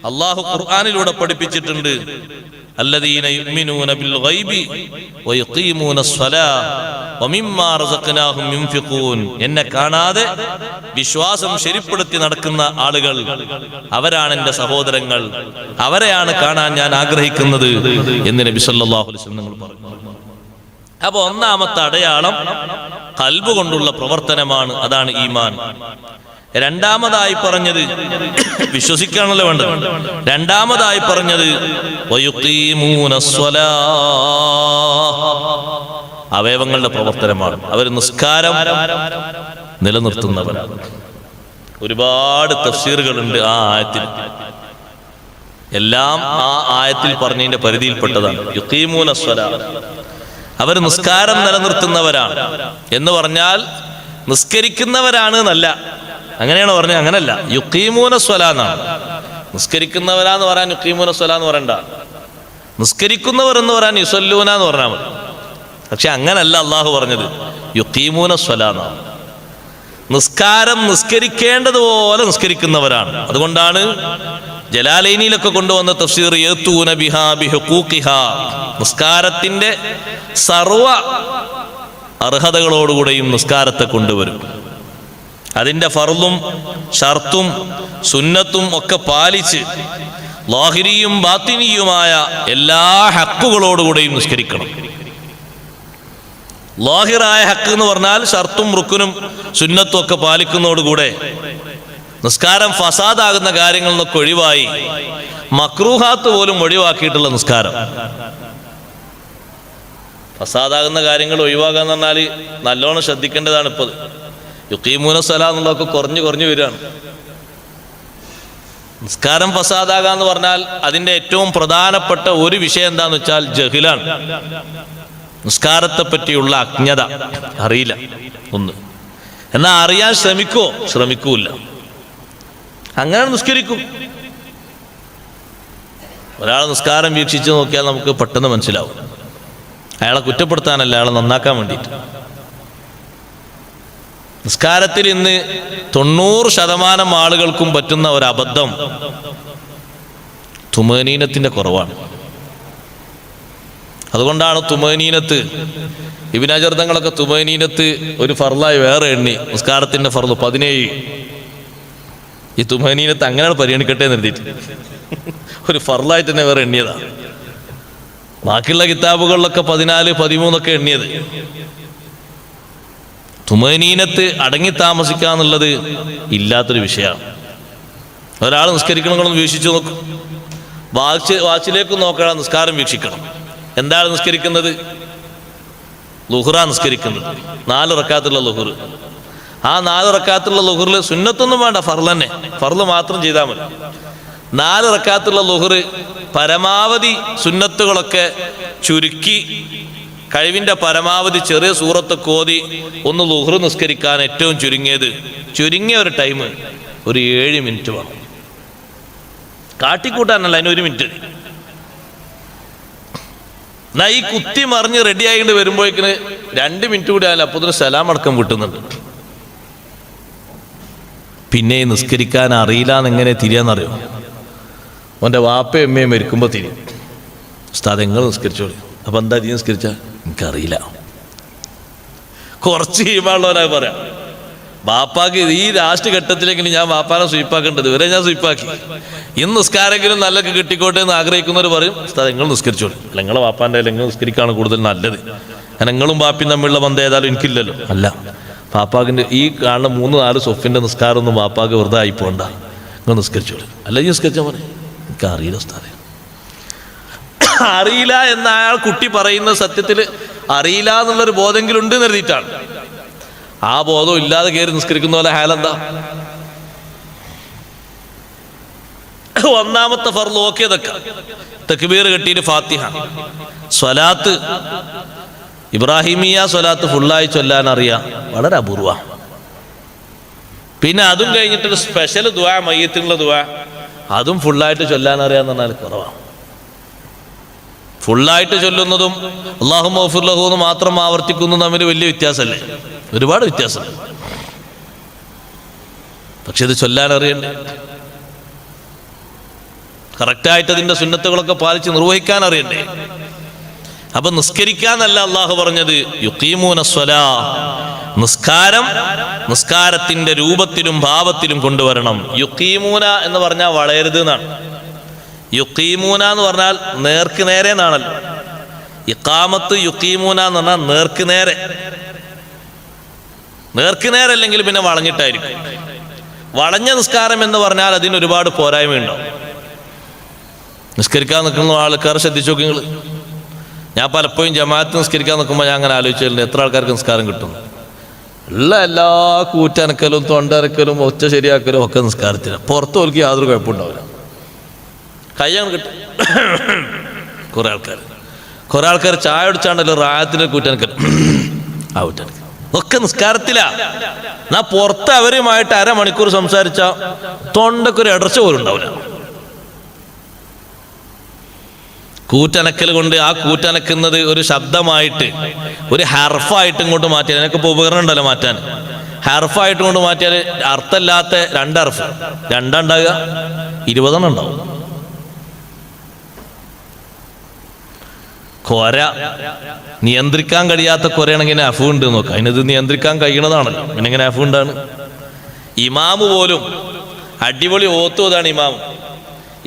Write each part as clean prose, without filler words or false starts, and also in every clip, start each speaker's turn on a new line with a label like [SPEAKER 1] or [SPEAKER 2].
[SPEAKER 1] അല്ലാഹു ഖുർആനിലൂടെ പഠിപ്പിച്ചിട്ടുണ്ട്. അല്ലദീന യുഅ്മിനൂന ബിൽ ഗൈബി വയഖീമൂനസ് സ്വലാഹ വമിമ്മാ റസഖ്നാഹും യുൻഫിഖൂൻ. എന്നെ കാണാതെ വിശ്വാസം ശരിപ്പെടുത്തി നടക്കുന്ന ആളുകൾ അവരാണ് എൻ്റെ സഹോദരങ്ങൾ, അവരെയാണ് കാണാൻ ഞാൻ ആഗ്രഹിക്കുന്നത് എന്ന് നബി സല്ലല്ലാഹു അലൈഹി വസല്ലം പറഞ്ഞു. അപ്പൊ ഒന്നാമത്തെ അടയാളം ഖൽബ് കൊണ്ടുള്ള പ്രവർത്തനമാണ്, അതാണ് ഈമാൻ. രണ്ടാമതായി പറഞ്ഞത് വിശ്വസിക്കാണല്ലോ വേണ്ടത്. രണ്ടാമതായി പറഞ്ഞത് വയുഖീമൂനസ് സ്വലാഹ, അവയവങ്ങളുടെ പ്രവർത്തനമാണ്. അവർ നിസ്കാരം നിലനിർത്തുന്നവരാണ്. ഒരുപാട് തഫ്സീറുകളുണ്ട് ആ ആയത്തിൽ, എല്ലാം ആ ആയത്തിൽ പറഞ്ഞതിന്റെ പരിധിയിൽപ്പെട്ടതാണ്. യുഖീമൂനസ് സ്വലാഹ, അവർ നിസ്കാരം നിലനിർത്തുന്നവരാണ് എന്ന് പറഞ്ഞാൽ നിസ്കരിക്കുന്നവരാണ് എന്നല്ല. അങ്ങനെയാണോ പറഞ്ഞത്? അങ്ങനല്ല. യുഖീമൂന സ്വലാ എന്നാണ്. നിസ്കരിക്കുന്നവരാന്ന് പറയാൻ യുഖീമൂന സ്വലാ എന്ന് പറയണ്ട. നിസ്കരിക്കുന്നവർ എന്ന് പറയാൻ യുസല്ലൂന എന്ന് പറഞ്ഞാൽ മതി. പക്ഷെ അങ്ങനല്ല അള്ളാഹു പറഞ്ഞത്, യുഖീമൂന സ്വലാ എന്നാണ്. നിസ്കാരം നിസ്കരിക്കേണ്ടതുപോലെ നിസ്കരിക്കുന്നവരാണ്. അതുകൊണ്ടാണ് ജലാലൈനിയിലൊക്കെ കൊണ്ടുവന്ന തഫ്സീർ യതൂന ബിഹാ ബിഹുഖൂഖിഹാ, നിസ്കാരത്തിന്റെ സർവ അർഹതകളോടുകൂടെയും നിസ്കാരത്തെ കൊണ്ടുവരും. അതിന്റെ ഫർളും ഷർത്തും സുന്നത്തും ഒക്കെ പാലിച്ച് ലാഹിരിയും ബാത്തിനിയുമായ എല്ലാ ഹക്കുകളോടുകൂടെയും നിസ്കരിക്കണം. ലാഹിറായ ഹക്ക് എന്ന് പറഞ്ഞാൽ ഷർത്തും റുക്കുനും സുന്നത്തും ഒക്കെ പാലിക്കുന്നതോടുകൂടെ നിസ്കാരം ഫസാദാകുന്ന കാര്യങ്ങളിൽ നിന്നൊക്കെ ഒഴിവായി മക്രൂഹാത്ത് പോലും ഒഴിവാക്കിയിട്ടുള്ള നിസ്കാരം. ഫസാദാകുന്ന കാര്യങ്ങൾ ഒഴിവാക്കാന്ന് പറഞ്ഞാൽ നല്ലോണം ശ്രദ്ധിക്കേണ്ടതാണ്. ഇപ്പോൾ യുഖീമൂന സ്വലാ എന്നുള്ളതൊക്കെ കുറഞ്ഞു വരികയാണ്. നിസ്കാരം ഫസാദാകാന്ന് പറഞ്ഞാൽ അതിന്റെ ഏറ്റവും പ്രധാനപ്പെട്ട ഒരു വിഷയം എന്താന്ന് വെച്ചാൽ ജഹിലാണ്. നിസ്കാരത്തെ പറ്റിയുള്ള അജ്ഞത, അറിയില്ല ഒന്ന്. എന്നാൽ അറിയാൻ ശ്രമിക്കൂല. അങ്ങനെ നിസ്കരിക്കും. ഒരാൾ നിസ്കാരം വീക്ഷിച്ച് നോക്കിയാൽ നമുക്ക് പെട്ടെന്ന് മനസ്സിലാവും. അയാളെ കുറ്റപ്പെടുത്താനല്ല, അയാളെ നന്നാക്കാൻ വേണ്ടിയിട്ട്. നിസ്കാരത്തിൽ ഇന്ന് 90% ആളുകൾക്കും പറ്റുന്ന ഒരു അബദ്ധം തുമനീനത്തിന്റെ കുറവാണ്. അതുകൊണ്ടാണ് തുമനീനത്ത്, ഇബ്നു ഹജർ തങ്ങളൊക്കെ തുമനീനത്ത് ഒരു ഫർളായി വേറെ എണ്ണി. നിസ്കാരത്തിന്റെ ഫർള് 17. ഈ തുമനീനത്ത് അങ്ങനെയാണ് പരിഗണിക്കട്ടെ നിർത്തിയിട്ട് ഒരു ഫർളായിട്ട് തന്നെ വേറെ എണ്ണിയതാണ്. ബാക്കിയുള്ള കിതാബുകളിലൊക്കെ 14, 13 എണ്ണിയത്. തുമനീനത്ത് അടങ്ങി താമസിക്കുക എന്നുള്ളത് ഇല്ലാത്തൊരു വിഷയമാണ്. ഒരാൾ നിസ്കരിക്കണമെന്ന് വീക്ഷിച്ചു നോക്കും. വാച്ചിലേക്ക് നോക്കണം, നിസ്കാരം വീക്ഷിക്കണം. എന്താണ് നിസ്കരിക്കുന്നത്? ളുഹ്റാ നിസ്കരിക്കുന്നത്. 4 റക്അത്തുള്ള ളുഹ്ർ. ആ 4 റക്അത്തുള്ള ളുഹ്റിൽ സുന്നത്തൊന്നും വേണ്ട, ഫർള് ഫർള് മാത്രം ചെയ്താൽ മതി. 4 റക്അത്തുള്ള ളുഹ്ർ പരമാവധി സുന്നത്തുകളൊക്കെ ചുരുക്കി കഴിവിന്റെ പരമാവധി ചെറിയ സൂറത്തൊക്കെ ഓതി ഒന്ന് ളുഹ്ർ നിസ്കരിക്കാൻ ഏറ്റവും ചുരുങ്ങിയ ഒരു ടൈം ഒരു 7 മിനിറ്റ് വേണം. കാട്ടിക്കൂട്ടാനല്ല, അതിന് 1 മിനിറ്റ്. എന്നാ ഈ കുത്തി മറിഞ്ഞ് റെഡി ആയിട്ട് വരുമ്പോഴേക്കിന് 2 മിനിറ്റ് കൂടി ആയാലും അപ്പൊ സലാം അടക്കം കിട്ടുന്നുണ്ട്. പിന്നെ നിസ്കരിക്കാൻ അറിയില്ല എന്നെങ്ങനെ തിരിയാന്നറിയോ? അവൻ്റെ വാപ്പയും അമ്മയും മരിക്കുമ്പോൾ തിരിയും. ഉസ്താദ് നിങ്ങൾ നിസ്കരിച്ചോളി. അപ്പൊ എന്താ നീ നിസ്കരിച്ച? എനിക്കറിയില്ല. കുറച്ച് കഴിയുമ്പോഴവരായി പറയാം, ബാപ്പാക്ക് ഈ ലാസ്റ്റ് ഘട്ടത്തിലെങ്കിലും ഞാൻ ബാപ്പാനെ സ്വീപ്പാക്കേണ്ടത്, ഇവരെ ഞാൻ സ്വീപ്പാക്കി. ഇന്ന് നിസ്കാരെങ്കിലും നല്ലൊക്കെ കിട്ടിക്കോട്ടെ എന്ന് ആഗ്രഹിക്കുന്നവർ പറയും, ഉസ്താദ് നിങ്ങൾ നിസ്കരിച്ചോളി. നിങ്ങളെ ബാപ്പാൻ്റെ നിങ്ങൾ നിസ്കരിക്കാണ് കൂടുതൽ നല്ലത്. നിങ്ങളും ബാപ്പിയും തമ്മിലുള്ള ബന്ധം ഏതായാലും എനിക്കില്ലല്ലോ. അല്ല, ബാപ്പാക്കിൻ്റെ ഈ കാണുന്ന 3-4 സൊഫിന്റെ നിസ്കാരമൊന്നും ബാപ്പാക്ക് വെറുതെ ആയി പോകണ്ട, നിങ്ങൾ നിസ്കരിച്ചോളി. അല്ല ഈ നിസ്കരിച്ചാൽ പറയും എനിക്കറിയില്ല ഉസ്താദേ. അറിയില്ല എന്ന അയാൾ കുട്ടി പറയുന്ന സത്യത്തിൽ അറിയില്ല എന്നുള്ളൊരു ബോധമെങ്കിലും ഉണ്ട് എന്നെഴുതിയിട്ടാണ്. ആ ബോധം ഇല്ലാതെ കയറി നിസ്കരിക്കുന്ന പോലെ ഹാലെന്താ? ഒന്നാമത്തെ ഫർള് ഓക്കിയതൊക്കെ തക്ബീർ കെട്ടിയിട്ട് ഫാത്തിഹ. സ്വലാത്ത് ഇബ്രാഹിമിയ സ്വലാത്ത് ഫുള്ളായി ചൊല്ലാൻ അറിയാം, വളരെ അപൂർവ. പിന്നെ അതും കഴിഞ്ഞിട്ടൊരു സ്പെഷ്യൽ ദുആ, മയ്യത്തിനുള്ള ദുആ, അതും ഫുള്ളായിട്ട് ചൊല്ലാൻ അറിയാന്ന് പറഞ്ഞാൽ കുറവാണ്. ഫുള്ളായിട്ട് ചൊല്ലുന്നതും അല്ലാഹുമ്മ ഗ്ഫിർ ലഹു എന്ന് മാത്രം ആവർത്തിക്കുന്നതും തമ്മിൽ വലിയ വ്യത്യാസമല്ലേ? ഒരുപാട് വ്യത്യാസം. പക്ഷെ ഇത് ചൊല്ലാൻ അറിയണ്ടേ? കറക്റ്റായിട്ട് അതിൻ്റെ സുന്നത്തുകളൊക്കെ പാലിച്ച് നിർവഹിക്കാൻ അറിയണ്ടേ? അപ്പൊ നിസ്കരിക്കാന്നല്ല അള്ളാഹു പറഞ്ഞത്, യുഖീമൂന സ്വലാ, നിസ്കാരത്തിന്റെ രൂപത്തിലും ഭാവത്തിലും കൊണ്ടുവരണം. യുഖീമൂന എന്ന് പറഞ്ഞാൽ വളയരുത് എന്നാണ്. യുഖീമൂന എന്ന് പറഞ്ഞാൽ നേർക്ക് നേരെ എന്നാണല്ലോ. ഇഖാമത്ത് യുഖീമൂന എന്ന് പറഞ്ഞാൽ നേർക്ക് നേരെ. നേർക്ക് നേരല്ലെങ്കിൽ പിന്നെ വളഞ്ഞിട്ടായിരിക്കും. വളഞ്ഞ നിസ്കാരം എന്ന് പറഞ്ഞാൽ അതിന് ഒരുപാട് പോരായ്മയുണ്ടാവും. നിസ്കരിക്കാൻ നിൽക്കുന്ന ആൾക്കാർ ശ്രദ്ധിച്ചു നോക്കി നിങ്ങൾ. ഞാൻ പലപ്പോഴും ജമാഅത്ത് നിസ്കരിക്കാൻ നിൽക്കുമ്പോൾ ഞാൻ അങ്ങനെ ആലോചിച്ചിട്ടുണ്ട്, എത്ര ആൾക്കാർക്ക് നിസ്കാരം കിട്ടും? എല്ലാ കൂറ്റനക്കലും തൊണ്ടനക്കലും ഒച്ച ശരിയാക്കലും ഒക്കെ നിസ്കാരത്തിന്. പുറത്ത് ഓർക്ക് യാതൊരു കുഴപ്പമുണ്ടാവില്ല. കയ്യാണ് കിട്ടും. കുറെ ആൾക്കാർ ചായ കുടിച്ചാണ്ടല്ലോ റായത്തിന് കൂറ്റനക്കൽ ആ കൂറ്റനക്കൽ ഒക്കെ നിസ്കാരത്തിലാ. എന്നാ പുറത്ത് അവരുമായിട്ട് അരമണിക്കൂർ സംസാരിച്ച തൊണ്ടക്കൊരു ഇടർച്ച പോലും ഉണ്ടാവില്ല. കൂറ്റനക്കൽ കൊണ്ട് ആ കൂറ്റനക്കുന്നത് ഒരു ശബ്ദമായിട്ട്, ഒരു ഹർഫായിട്ട് ഇങ്ങോട്ട് മാറ്റിയാൽ, എനിക്കിപ്പോൾ ഉപകരണം ഉണ്ടല്ലോ മാറ്റാൻ, ഹർഫായിട്ട് കൊണ്ട് മാറ്റിയാൽ അർത്ഥമില്ലാത്ത 2 ഹർഫ് 2 ഉണ്ടാകുക, 20 ഉണ്ടാവും. കൊര നിയന്ത്രിക്കാൻ കഴിയാത്ത കൊരയാണെങ്കിൽ അഫു ഉണ്ട് നോക്കാം. അതിനത് നിയന്ത്രിക്കാൻ കഴിയണതാണല്ലോ, പിന്നെ ഇങ്ങനെ അഫു ഉണ്ടാണ്. ഇമാമ് പോലും അടിപൊളി ഓത്തുവതാണ്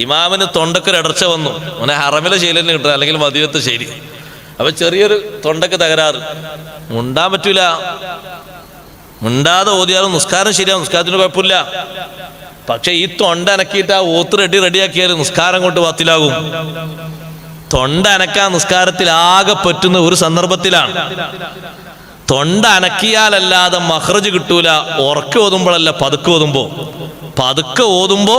[SPEAKER 1] ഇമാമിന് തൊണ്ടക്കൊരു ഇടർച്ച വന്നു. അവനെ ഹറമിലെ ശൈലി തന്നെ കിട്ടുക, അല്ലെങ്കിൽ മദീനത്തെ ശൈലി. അപ്പൊ ചെറിയൊരു തൊണ്ടക്ക് തകരാറ്, മുണ്ടാൻ പറ്റൂല. മുണ്ടാതെ ഓതിയാലും നിസ്കാരം ശരിയാവും, നിസ്കാരത്തിന് കുഴപ്പമില്ല. പക്ഷെ ഈ തൊണ്ട അനക്കിയിട്ട് ആ ഓത്ത് റെഡിയാക്കിയാൽ നിസ്കാരം കൊണ്ട് ബാത്തിലാകും. തൊണ്ട അനക്കാൻ നിസ്കാരത്തിൽ ആകെ പറ്റുന്ന ഒരു സന്ദർഭത്തിലാണ്. തൊണ്ട അനക്കിയാലല്ലാതെ മഖ്റജ് കിട്ടൂല. ഉറക്കെ ഓതുമ്പോഴല്ല, പതുക്കെ ഓതുമ്പോ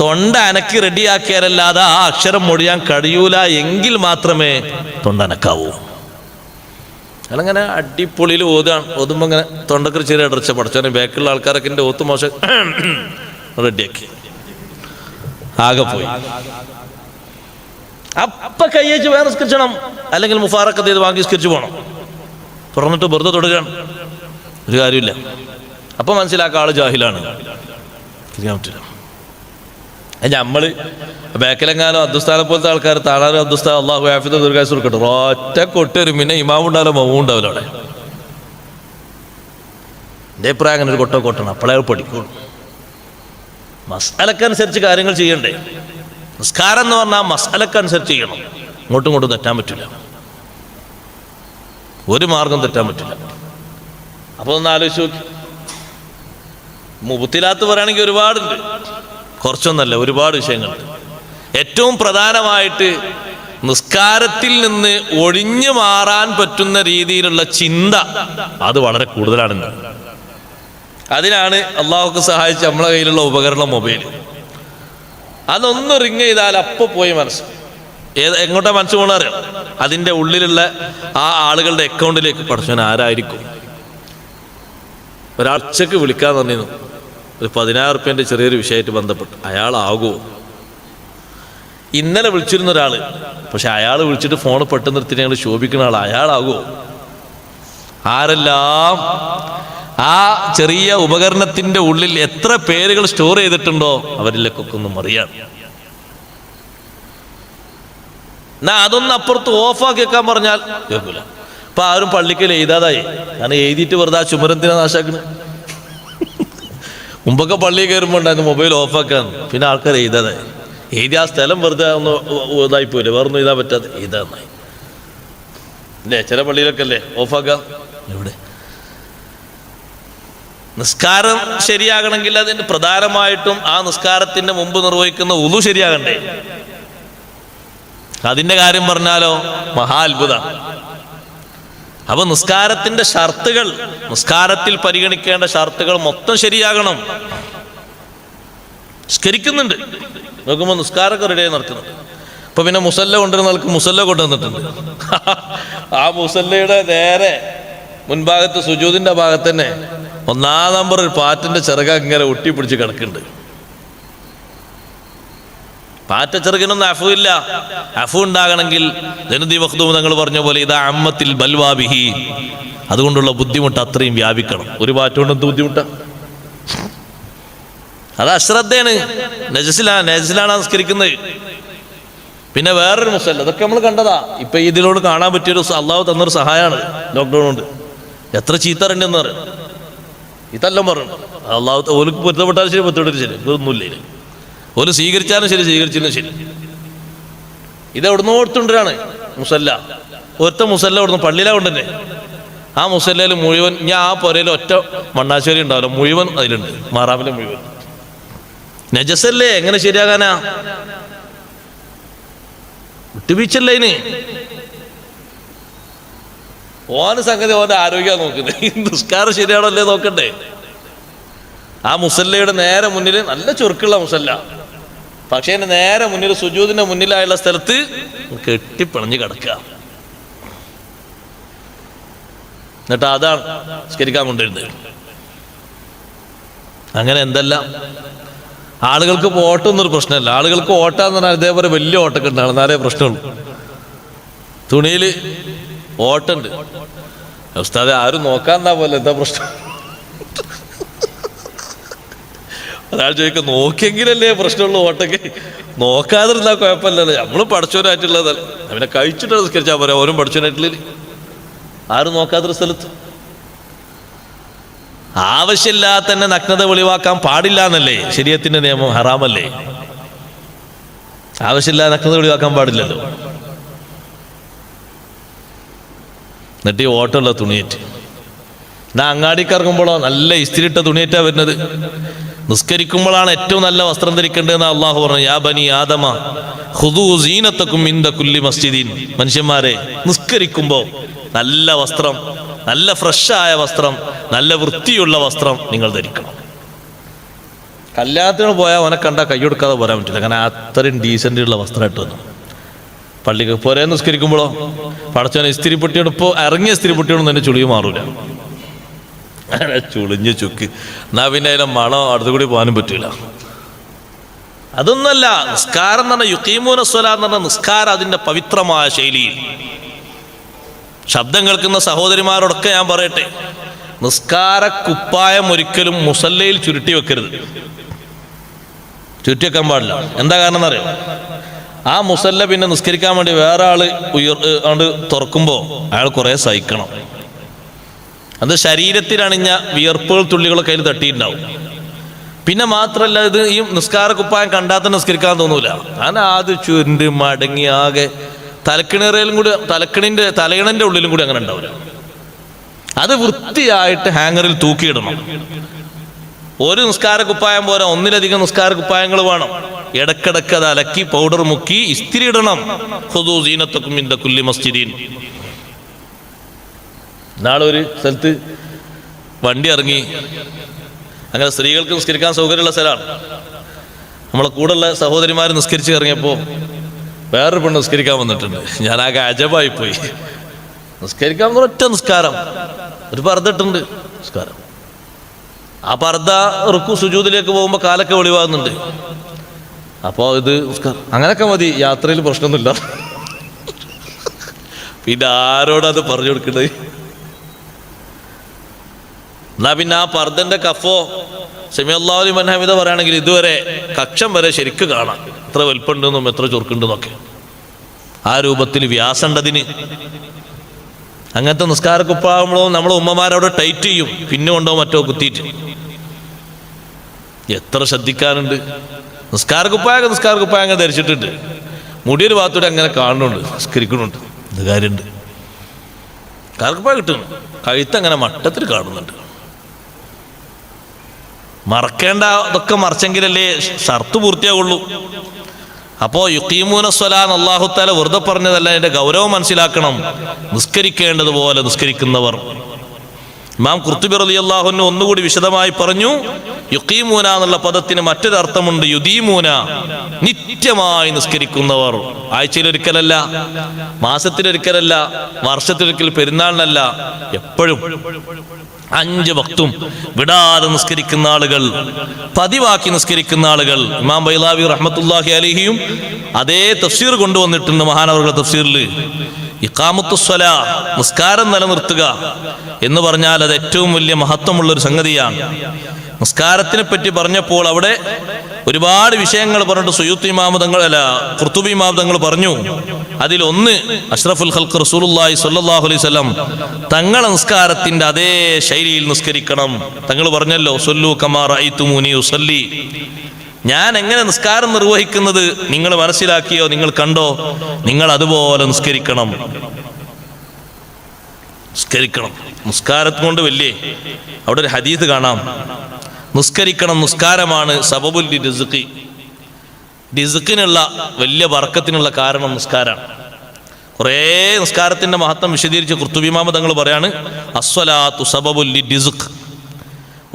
[SPEAKER 1] തൊണ്ട അനക്കി റെഡിയാക്കിയാലല്ലാതെ ആ അക്ഷരം മൊഴിയാൻ കഴിയൂല. എങ്കിൽ മാത്രമേ തൊണ്ട അനക്കാവൂ. അങ്ങനെ അടിപൊളിയിൽ ഓതുമ്പോ ഇങ്ങനെ തൊണ്ടക്ക് ചെറിയ ഇടർച്ച പഠിച്ചോനെ. ബാക്കിലുള്ള ആൾക്കാരൊക്കെ എൻ്റെ ഓത്ത് മോശം റെഡിയാക്കി ആകെ പോയി. അപ്പ കയ്യേച്ച് വേറെ നിസ്കരിച്ചണം, അല്ലെങ്കിൽ മുഫാറക്കത്ത് ചെയ്ത് വാങ്ങി നിസ്കരിച്ചു പോകണം. തുറന്നിട്ട് വെറുതെ തൊടുകയാണ്, ഒരു കാര്യമില്ല. അപ്പൊ മനസ്സിലാക്കുക ആള് ജാഹിലാണ്. പറ്റില്ല. നമ്മള് ബാക്കിലെങ്ങാനും അബ്ദുസ്ഥാനെ പോലത്തെ ആൾക്കാർ താഴാനും അബ്ദുസ്ഥാൻ അള്ളാഹു ഹാഫിദ് ദീർഘായുസ്സ് കൊടുക്കട്ടെ, ഒറ്റ കൊട്ടരും, പിന്നെ ഇമാമുണ്ടാവില്ല മൗണ്ടാവില്ല. അവിടെ എൻ്റെ അഭിപ്രായം അങ്ങനെ ഒരു കൊട്ടണം, അപ്പോഴേ പഠിക്കുള്ളൂ. മസാലക്കനുസരിച്ച് കാര്യങ്ങൾ ചെയ്യണ്ടേ? നിസ്കാരം എന്ന് പറഞ്ഞാൽ മസാലക്കനുസരിച്ച് ചെയ്യണം. ഇങ്ങോട്ടും തെറ്റാൻ പറ്റില്ല, ഒരു മാർഗം തെറ്റാൻ പറ്റില്ല. അപ്പോൾ ഒന്ന് ആലോചിച്ച് നോക്കി. മുബത്തിലാത്ത് പറയുകയാണെങ്കിൽ ഒരുപാടുണ്ട്, കുറച്ചൊന്നല്ല, ഒരുപാട് വിഷയങ്ങളുണ്ട്. ഏറ്റവും പ്രധാനമായിട്ട് നിസ്കാരത്തിൽ നിന്ന് ഒഴിഞ്ഞു മാറാൻ പറ്റുന്ന രീതിയിലുള്ള ചിന്ത, അത് വളരെ കൂടുതലാണെന്ന്. അതിനാണ് അള്ളാഹുക്ക് സഹായിച്ച് നമ്മളെ കയ്യിലുള്ള ഉപകരണം മൊബൈൽ. അതൊന്ന് റിങ് ചെയ്താൽ അപ്പോൾ പോയി മനസ്സ് എങ്ങോട്ടാ മനസ്സ് പോകണം അറിയാം. അതിൻ്റെ ഉള്ളിലുള്ള ആ ആളുകളുടെ അക്കൗണ്ടിലേക്ക് പഠിച്ചവൻ ആരായിരിക്കും. ഒരാൾ ഉച്ചക്ക് വിളിക്കാൻ തന്നിരുന്നു, ഒരു 10,000 റുപ്യേൻ്റെ ചെറിയൊരു വിഷയമായിട്ട് ബന്ധപ്പെട്ട്. അയാളാകുമോ? ഇന്നലെ വിളിച്ചിരുന്ന ഒരാൾ, പക്ഷെ അയാൾ വിളിച്ചിട്ട് ഫോൺ പെട്ടെന്ന് നിർത്തി ഞങ്ങൾ ശോഭിക്കുന്ന ആൾ, അയാളാകുമോ? ആരെല്ലാം ആ ചെറിയ ഉപകരണത്തിന്റെ ഉള്ളിൽ എത്ര പേരുകൾ സ്റ്റോർ ചെയ്തിട്ടുണ്ടോ അവരിലേക്കൊക്കെ ഒന്നും അറിയാം. എന്നാ അതൊന്ന് അപ്പുറത്ത് ഓഫാക്കി വെക്കാൻ പറഞ്ഞാൽ കേൾക്കൂല. അപ്പൊ ആരും പള്ളിക്കൽ എഴുതാതായി. കാരണം എഴുതിയിട്ട് വെറുതെ ആ ചുമരന്തിനാ നാശാക്കണ്. മുമ്പൊക്കെ പള്ളി കയറുമ്പോൾ ഉണ്ടായിരുന്നു മൊബൈൽ ഓഫാക്കാന്ന്, പിന്നെ ആൾക്കാർ എഴുതാതായി. എഴുതി ആ സ്ഥലം വെറുതെ ഒന്ന് ഇതായി പോയില്ലേ, വേറൊന്നും എഴുതാൻ പറ്റാതെ എഴുതാന്നായി അല്ലേ? ചില പള്ളിയിലൊക്കെ അല്ലേ ഓഫാക്കാം. എവിടെ നിസ്കാരം ശരിയാകണമെങ്കിൽ അതിന് പ്രധാനമായിട്ടും ആ നിസ്കാരത്തിന്റെ മുമ്പ് നിർവഹിക്കുന്ന ഉളു ശരിയാകണ്ടേ? അതിന്റെ കാര്യം പറഞ്ഞാലോ മഹാ അത്ഭുതം. അപ്പൊ നിസ്കാരത്തിന്റെ ഷർത്തുകൾ, നിസ്കാരത്തിൽ പരിഗണിക്കേണ്ട ഷർത്തുകൾ മൊത്തം ശരിയാകണം. നിസ്കരിക്കുന്നുണ്ട് നോക്കുമ്പോൾ നിസ്കാരമൊക്കെ റെഡിയായി നടക്കുന്നുണ്ട്. ഇപ്പൊ പിന്നെ മുസല്ല കൊണ്ടുവരുന്ന ആൾക്ക് മുസല്ല കൊണ്ടുവന്നിട്ടുണ്ട്. ആ മുസല്ലയുടെ നേരെ മുൻഭാഗത്ത് സുജൂദിന്റെ ഭാഗത്ത് തന്നെ 1-ാം നമ്പർ ഒരു പാറ്റിന്റെ ചിറക ഇങ്ങനെ ഒട്ടിപ്പിടിച്ച് കിടക്കുന്നുണ്ട്. പാറ്റ ചെറുകിനൊന്നും അഫു ഇല്ല. അഫു ഉണ്ടാകണമെങ്കിൽ ജനുദി മഖ്ദൂം തങ്ങൾ പറഞ്ഞ പോലെ ഇതാ അമ്മത്തിൽ ബൽവാബിഹി, അതുകൊണ്ടുള്ള ബുദ്ധിമുട്ട് അത്രയും വ്യാപിക്കണം. ഒരു പാറ്റ കൊണ്ട് എന്ത് ബുദ്ധിമുട്ടാ? അത് അശ്രദ്ധയാണ്, നജസിലാണ് നിസ്കരിക്കുന്നത്. പിന്നെ വേറൊരു മുസല്ല, അതൊക്കെ നമ്മൾ കണ്ടതാ. ഇപ്പൊ ഇതിനോട് കാണാൻ പറ്റിയൊരു അള്ളാഹു തന്നൊരു സഹായമാണ് ലോക്ക്ഡൗൺ കൊണ്ട്. എത്ര ചീത്തറുണ്ടെന്ന് പറയും, ഇതെല്ലാം പറഞ്ഞു അള്ളാഹു. ഓർക്ക് പൊരുത്തപ്പെട്ടാലും ശരി, പൊരുത്തപ്പെട്ടാലും ശരി, ഇതൊന്നുമില്ല. ഓല് സ്വീകരിച്ചാലും ശരി, സ്വീകരിച്ചാലും ശരി. ഇത് എവിടുന്ന് ഓർത്തുകൊണ്ടിരാണ് മുസല്ല. ഒറ്റ മുസല്ല ഇവിടുന്ന് പള്ളിയിലാ കൊണ്ടുതന്നെ. ആ മുസല്ലയിൽ മുഴുവൻ, ഞാൻ ആ പുരയിൽ ഒറ്റ മണ്ണാശ്ശേരി ഉണ്ടാവില്ല, മുഴുവൻ അതിലുണ്ട്, മാറാമിലെ മുഴുവൻ. നജസല്ലേ, എങ്ങനെ ശരിയാകാനാ? വിട്ടുവീഴ്ചല്ലേ ഇതിന്? ഓന് സംഗതി ഓന്റെ ആരോഗ്യം നോക്കുന്നത്, നിസ്കാരം ശരിയാണല്ലേ നോക്കണ്ടേ? ആ മുസല്ലയുടെ നേരെ മുന്നിൽ നല്ല ചുരുക്കുള്ള മുസല്ല, പക്ഷേ അതിന്റെ നേരെ മുന്നിൽ സുജൂദിന്റെ മുന്നിലായുള്ള സ്ഥലത്ത് കെട്ടിപ്പിണഞ്ഞ് കിടക്കുക. എന്നിട്ട് അതാണ് നിസ്കരിക്കാൻ കൊണ്ടിരുന്നത്. അങ്ങനെ എന്തെല്ലാം ആളുകൾക്ക് ഇപ്പോൾ ഓട്ടമൊന്നൊരു പ്രശ്നമല്ല. ആളുകൾക്ക് ഓട്ടാന്ന് പറഞ്ഞാൽ ഇതേപോലെ വലിയ ഓട്ടൊക്കെ ഉണ്ടാണ്, എന്നാലേ പ്രശ്നമുള്ളൂ. തുണിയിൽ ഓട്ടുണ്ട്, ഉസ്താദെ ആരും നോക്കാന്നാ പോലെ, എന്താ പ്രശ്നം? ഒരാൾ ചോദിക്കും, നോക്കിയെങ്കിലല്ലേ പ്രശ്നമുള്ളൂ, ഓട്ടൊക്കെ നോക്കാതിരുന്നാ കുഴപ്പമില്ലല്ലോ. നമ്മൾ പഠിച്ചവരായിട്ടുള്ളതല്ല, അവനെ കഴിച്ചിട്ട് നിസ്കരിച്ചാൽ പോരാ. ഓരും പഠിച്ചവനായിട്ടുള്ള ആരും നോക്കാത്തൊരു സ്ഥലത്ത് ആവശ്യമില്ലാതെ തന്നെ നഗ്നത വെളിവാക്കാൻ പാടില്ല എന്നല്ലേ ശരീഅത്തിന്റെ നിയമം? ഹറാമല്ലേ? ആവശ്യമില്ലാതെ നഗ്നത വെളിവാക്കാൻ പാടില്ലല്ലോ. എന്നിട്ട് ഈ ഓട്ടമുള്ള തുണിയേറ്റ് അങ്ങാടിക്ക് ഇറങ്ങുമ്പോഴോ നല്ല ഇസ്തിരിട്ട തുണിയേറ്റാ വരുന്നത്. നിസ്കരിക്കുമ്പോഴാണ് ഏറ്റവും നല്ല വസ്ത്രം ധരിക്കേണ്ടതെന്ന് അള്ളാഹു പറഞ്ഞു. യാ ബനി ആദമ ഖുദൂ സീനത്തക്കും ഇൻദ കുല്ലി മസ്ജിദിൻ. മനുഷ്യന്മാരെ, നിസ്കരിക്കുമ്പോൾ നല്ല വസ്ത്രം, നല്ല ഫ്രഷായ വസ്ത്രം, നല്ല വൃത്തിയുള്ള വസ്ത്രം നിങ്ങൾ ധരിക്കണം. കല്യാണത്തിന് പോയാൽ അവനെ കണ്ടാൽ കൈ കൊടുക്കാതെ പോരാൻ പറ്റില്ല, കാരണം അത്രയും ഡീസൻ്റ് ഉള്ള വസ്ത്രമായിട്ട് വന്നു. പള്ളിക്ക് പോരേ നിസ്കരിക്കുമ്പോഴോ പടച്ചവനെ ഇസ്തിരിപ്പൊട്ടിയോട്, ഇപ്പോൾ ഇറങ്ങിയ ഇസ്തിരിപ്പൊട്ടിയോടൊന്നും തന്നെ ചുളിവ് മാറൂല, അങ്ങനെ ചുളിഞ്ഞ് ചുക്ക്. എന്നാ പിന്നെ അതിനെ മണം അടുത്തു കൂടി പോകാനും പറ്റൂല. അതൊന്നല്ല നിസ്കാരം എന്ന് പറഞ്ഞാൽ, യുഖീമൂന സ്വലാ എന്ന് പറഞ്ഞാൽ നിസ്കാരം അതിൻ്റെ പവിത്രമായ ശൈലിയിൽ. ശബ്ദം കേൾക്കുന്ന സഹോദരിമാരോടൊക്കെ ഞാൻ പറയട്ടെ, നിസ്കാര കുപ്പായം ഒരിക്കലും മുസല്ലയിൽ ചുരുട്ടി വെക്കരുത്, ചുരുട്ടി വെക്കാൻ പാടില്ല. എന്താ കാരണം എന്നറിയോ? ആ മുസല്ല പിന്നെ നിസ്കരിക്കാൻ വേണ്ടി വേറെ ആള് തുറക്കുമ്പോൾ അയാൾ കുറെ സഹിക്കണം. അത് ശരീരത്തിലണിഞ്ഞ വിയർപ്പുകൾ തുള്ളികളൊക്കെ അതിൽ തട്ടിയിട്ടുണ്ടാവും. പിന്നെ മാത്രമല്ല, ഇത് ഈ നിസ്കാര കുപ്പായം കണ്ടാൽ തന്നെ നിസ്കരിക്കാൻ തോന്നൂല. ഞാൻ ആദ്യം ചുരുണ്ട് മടങ്ങി ആകെ തലക്കിണറയിലും കൂടി, തലയിണന്റെ ഉള്ളിലും കൂടി അങ്ങനെ ഉണ്ടാവില്ല. അത് വൃത്തിയായിട്ട് ഹാങ്ങറിൽ തൂക്കിയിടണം. ഒരു നിസ്കാര കുപ്പായം പോരാ, ഒന്നിലധികം നിസ്കാര കുപ്പായങ്ങൾ വേണം. ഇടക്കിടക്ക് അത് അലക്കി പൗഡർ മുക്കി ഇസ്തിരി ഇടണം. ഖുദൂ സീനത്തക്കും ഇൻദ കുല്ലി മസ്ജിദിൻ. നാളെ ഒരു സ്ഥലത്ത് വണ്ടി ഇറങ്ങി, അങ്ങനെ സ്ത്രീകൾക്ക് നിസ്കരിക്കാൻ സൗകര്യമുള്ള സ്ഥലമാണ്. നമ്മളെ കൂടെയുള്ള സഹോദരിമാർ നിസ്കരിച്ച് ഇറങ്ങിയപ്പോൾ വേറൊരു പെണ്ണ് നിസ്കരിക്കാൻ വന്നിട്ടുണ്ട്. ഞാൻ ആകെ അജബായി പോയി. നിസ്കരിക്കാൻ ഒറ്റ നിസ്കാരം, ഒരു പർദ്ദ ഇട്ടുണ്ട് നിസ്കാരം. ആ പർദ്ദ റുക്കു സുജൂദിലേക്ക് പോകുമ്പോൾ കാലൊക്കെ വെളിവാകുന്നുണ്ട്. അപ്പോൾ ഇത് നിസ്കാരം അങ്ങനെയൊക്കെ മതി, യാത്രയിൽ പ്രശ്നമൊന്നുമില്ല. പിന്നെ ആരോടത് പറഞ്ഞു കൊടുക്കണ്ടത്? എന്നാ പിന്നെ ആ പർദ്ദന്റെ കഫോ സമിഅല്ലാഹു ലിമൻ ഹമിദ പറയുകയാണെങ്കിൽ ഇതുവരെ കക്ഷം വരെ ശരിക്ക് കാണാം, എത്ര വലുപ്പുണ്ടെന്നും എത്ര ചുരുക്കുണ്ടെന്നൊക്കെ. ആ രൂപത്തിൽ വ്യാസണ്ടതിന്. അങ്ങനത്തെ നിസ്കാരക്കുപ്പാകുമ്പോഴോ നമ്മളെ ഉമ്മമാരവിടെ ടൈറ്റ് ചെയ്യും, പിന്നെ കൊണ്ടോ മറ്റോ കുത്തിയിട്ട്. എത്ര ശ്രദ്ധിക്കാനുണ്ട്. നിസ്കാരക്കുപ്പായ ധരിച്ചിട്ടുണ്ട്, മുടിയൊരു ഭാഗത്തൂടെ അങ്ങനെ കാണുന്നുണ്ട്, നിസ്കരിക്കുന്നുണ്ട്. ഇത് കാര്യമുണ്ട്. നിസ്കാരക്കുപ്പായ കിട്ടുന്നു, കഴുത്തങ്ങനെ മട്ടത്തിൽ കാണുന്നുണ്ട്. മറക്കേണ്ട അതൊക്കെ മറച്ചെങ്കിലല്ലേ ഷർത്ത് പൂർത്തിയാവുള്ളൂ. അപ്പോൾ യുഖീമൂന സ്വലാൻ അല്ലാഹു തആല വെറുതെ പറഞ്ഞതല്ല, അതിന്റെ ഗൗരവം മനസ്സിലാക്കണം. നിസ്കരിക്കേണ്ടതുപോലെ നിസ്കരിക്കുന്നവർ. ഇമാം ഖുർത്തുബി റളിയല്ലാഹു അൻഹു ഒന്നുകൂടി വിശദമായി പറഞ്ഞു, യുഖീമൂന എന്നുള്ള പദത്തിന് മറ്റൊരു അർത്ഥമുണ്ട്, യുദീമൂന, നിത്യമായി നിസ്കരിക്കുന്നവർ. ആഴ്ചയിലൊരിക്കലല്ല, മാസത്തിലൊരിക്കലല്ല, വർഷത്തിലൊരിക്കൽ, പെരുന്നാളിനല്ല, എപ്പോഴും 5 വക്തും വിടാതെ നിസ്കരിക്കുന്ന ആളുകൾ, പതിവാക്കി നിസ്കരിക്കുന്ന ആളുകൾ. ഇമാം ബൈളാവി റഹ്മത്തുള്ളാഹി അലൈഹിയും അതേ തഫ്സീർ കൊണ്ടുവന്നിട്ടുണ്ട് മഹാനവറുകളുടെ തഫ്സീറിൽ. ഇഖാമത്തുസ്സലാ, നിസ്കാരം നിലനിർത്തുക എന്ന് പറഞ്ഞാൽ അത് ഏറ്റവും വലിയ മഹത്വമുള്ളൊരു സംഗതിയാണ്. നിസ്കാരത്തിനെ പറ്റി പറഞ്ഞപ്പോൾ അവിടെ ഒരുപാട് വിഷയങ്ങൾ പറഞ്ഞിട്ട് സുയൂത്തി ഇമാമതങ്ങൾ ഖുർത്തുബി ഇമാമതങ്ങൾ പറഞ്ഞു. അതിലൊന്ന് അഷ്റഫുൽ ഖൽഖ് റസൂലുള്ളാഹി സ്വല്ലല്ലാഹു അലൈഹി വസല്ലം തങ്ങളെ നിസ്കാരത്തിന്റെ അതേ ശൈലിയിൽ നിസ്കരിക്കണം. തങ്ങൾ പറഞ്ഞല്ലോ, സല്ലു കമാ റഅയ്തുമൂനി ഉസല്ലി, ഞാൻ എങ്ങനെ നിസ്കാരം നിർവഹിക്കുന്നത് നിങ്ങൾ മനസ്സിലാക്കിയോ, നിങ്ങൾ കണ്ടോ, നിങ്ങൾ അതുപോലെ നിസ്കരിക്കണം. നിസ്കാരത്തെ കൊണ്ട് വലിയ അവിടെ ഒരു ഹദീസ് കാണാം, നിസ്കരിക്കണം, നിസ്കാരമാണ് സബബുൽ റിസ്ഖി, റിസ്ഖിനുള്ള വലിയ ബർക്കത്തിനുള്ള കാരണം നിസ്കാരമാണ്. കുറേ നിസ്കാരത്തിന്റെ മഹത്വം വിശദീകരിച്ച് ഖുർത്തുബി ഇമാം തങ്ങൾ പറയാണ്, അസ്വലാത്തു സബബുൽ റിസ്ഖ്,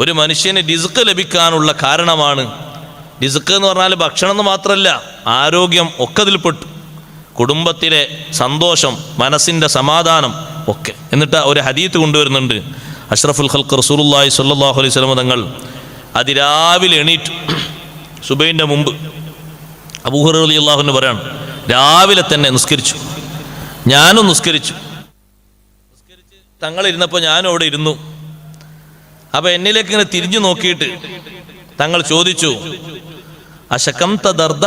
[SPEAKER 1] ഒരു മനുഷ്യന് റിസ്ഖ് ലഭിക്കാനുള്ള കാരണമാണ്. റിസ്ഖ് എന്ന് പറഞ്ഞാൽ ഭക്ഷണം എന്ന് മാത്രമല്ല, ആരോഗ്യം ഒക്കെ അതിൽപ്പെട്ടു, കുടുംബത്തിലെ സന്തോഷം, മനസ്സിന്റെ സമാധാനം ഒക്കെ. എന്നിട്ട് ഒരു ഹദീത്ത് കൊണ്ടുവരുന്നുണ്ട്, അഷ്റഫുൽ ഖൽഖ് റസൂലുള്ളാഹി സ്വല്ലല്ലാഹു അലൈഹി വസല്ലം തങ്ങൾ അതിരാവിലെ എണീറ്റു, സുബൈന്റെ മുമ്പ്. അബൂ ഹുറൈറ റളിയല്ലാഹു അൻഹു പറയാണ്, രാവിലെ തന്നെ നിസ്കരിച്ചു, ഞാനും നിസ്കരിച്ചു. തങ്ങൾ ഇരുന്നപ്പോൾ ഞാനും അവിടെ ഇരുന്നു. അപ്പൊ എന്നിലേക്ക് ഇങ്ങനെ തിരിഞ്ഞു നോക്കിയിട്ട് തങ്ങൾ ചോദിച്ചു, അശകംത ദർദ,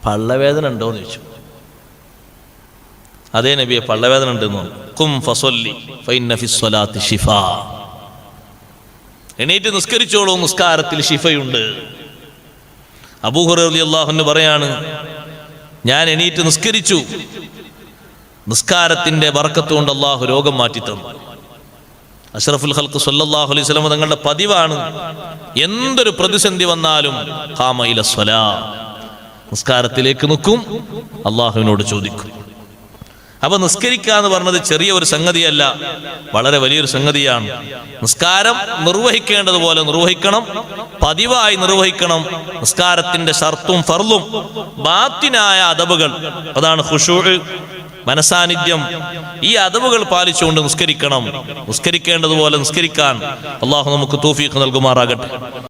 [SPEAKER 1] പള്ളവേദന ഉണ്ടോന്ന് ചോദിച്ചു. അതേ നബിയെ, പള്ളവേദന ഉണ്ടെന്ന്. ഖും ഫസല്ലി ഫഇന്ന ഫിസ്സലാത്തി ശിഫാ, എണീറ്റ് നിസ്കരിച്ചോളൂ, നിസ്കാരത്തിൽ ശിഫയുണ്ട്. അബൂ ഹുറൈറ റളിയല്ലാഹു അൻഹു പറയാണ്, ഞാൻ എണീറ്റ് നിസ്കരിച്ചു, നിസ്കാരത്തിന്റെ ബർക്കത്ത് കൊണ്ട് അല്ലാഹു രോഗം മാറ്റി തന്നു. അഷ്റഫുൽ ഖൽഖ് സ്വല്ലല്ലാഹു അലൈഹി വസല്ലം തങ്ങളുടെ പതിവാണ്, എന്തൊരു പ്രതിസന്ധി വന്നാലും ഖാമ ഇല സ്വലാ, നിസ്കാരത്തിലേക്ക് നിൽക്കും, അള്ളാഹുവിനോട് ചോദിക്കും. അപ്പൊ നിസ്കരിക്കുക എന്ന് പറഞ്ഞത് ചെറിയ ഒരു സംഗതിയല്ല, വളരെ വലിയൊരു സംഗതിയാണ്. നിസ്കാരം നിർവഹിക്കേണ്ടതുപോലെ നിർവഹിക്കണം, പതിവായി നിർവഹിക്കണം. നിസ്കാരത്തിന്റെ ഷർത്തും ഫർളും ബാത്തിനായ അദബുകൾ, അതാണ് ഖുശൂഅ്, മനസാന്നിധ്യം, ഈ അദബുകൾ പാലിച്ചുകൊണ്ട് നിസ്കരിക്കണം. നിസ്കരിക്കേണ്ടതുപോലെ നിസ്കരിക്കാൻ അള്ളാഹു നമുക്ക് തൗഫീഖ് നൽകുമാറാകട്ടെ.